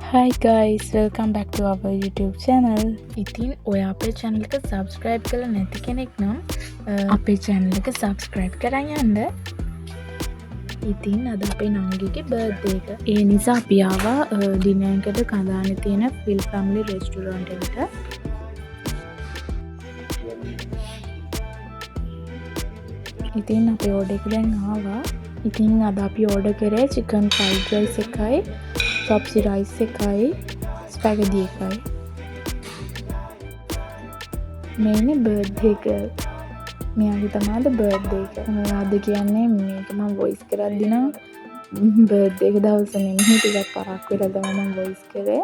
Hi guys, welcome back to our YouTube channel. ඉතින් ඔයා අපේ channel එක subscribe කරලා නැති කෙනෙක් නම් අපේ channel එක subscribe කරන් යන්න. ඉතින් අද අපේ නංගිගේ birthday එක. ඒ නිසා අපි ආවා දිනයකට කඳානේ තියෙන Phil Family Restaurant එකට. ඉතින් අපි order එක දැන් ආවා. ඉතින් අද අපි order කරේ chicken fried rice එකයි chopsy rice එකයි spaghetti එකයි. මේනේ birthday girl. මෙයාගේ තමයි අද birthday එක. අද කියන්නේ මේක මම voice කරද්දී නම් birthday එක දවසේ නෙමෙයි ටිකක් පරක් වෙලා තමයි මම voice කරේ.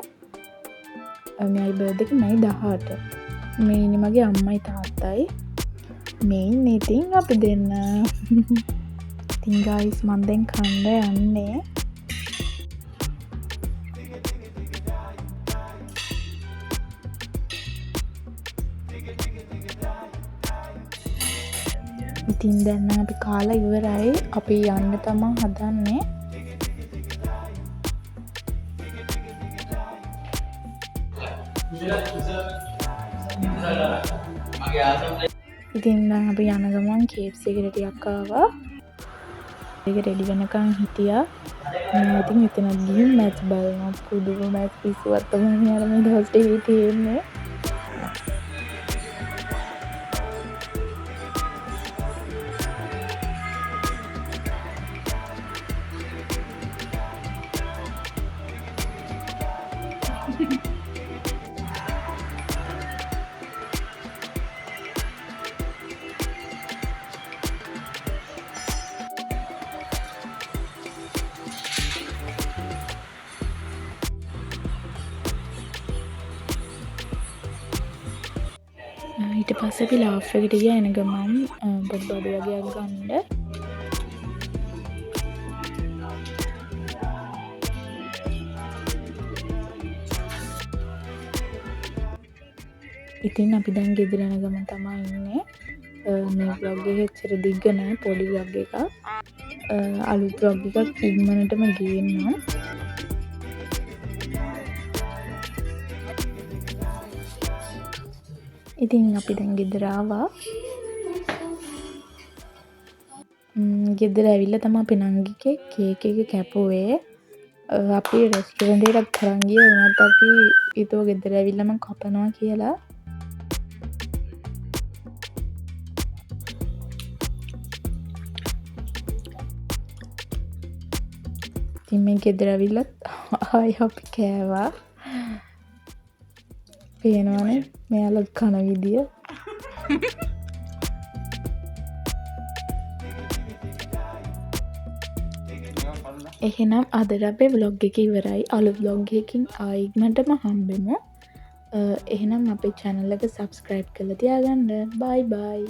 මෙයාගේ birthday එක මයි 18. මේනේ මගේ අම්මයි තාත්තයි. මේන්නේ ඉතින් අපි දෙන්න. ඉතින් guys මම දැන් කන්න යන්නේ. ඉතින් දැන් නම් අපි කාලා ඉවරයි. අපි යන්න තමයි හදන්නේ. ඉතින් දැන් අපි යන ගමන් KFC එකට ටිකක් ආවා. ඒක රෙඩි වෙනකන් හිටියා. මම ඉතින් මෙතන ගිහින් මැච් බලනවා. පුදුම මැච් පිස්සුවක් තමයි අර මේ දවස් ටිකේ තියෙන්නේ. ඊට පස්සේ අපි ලාෆ් එකට ගියා එන ගමන් පොඩි බඩු වගේක් ගන්න. ඉතින් අපි දැන් ගෙදර යන ගමන් තමයි ඉන්නේ. මේ vlog එක එච්චර දිග්ග නෑ, පොඩි vlog එකක්. අලුත් vlog එකක් ඉක්මනටම ගේන්නම්. ඉතින් අපි දැන් ගෙදර ආවා. ගෙදර ඇවිල්ලා තමයි අපි නංගිගේ කේක් එක කැපුවේ. අපි රෙස්ටුරන්ට් එකට තරන් ගියා වුණත් අපි ඊතෝ ගෙදර ඇවිල්ලා මම කපනවා කියලා. ඉතින් මේ ගෙදර ඇවිල්ලා ආයි අපි කෑවා. පේනවනේ මෙයාලා කන විදිය. එහෙනම් අද අපේ vlog එක ඉවරයි. අලුත් vlog එකකින් ආයි ඉක්මනටම හම්බෙමු. එහෙනම් අපේ channel එක subscribe කරලා තියාගන්න. bye bye.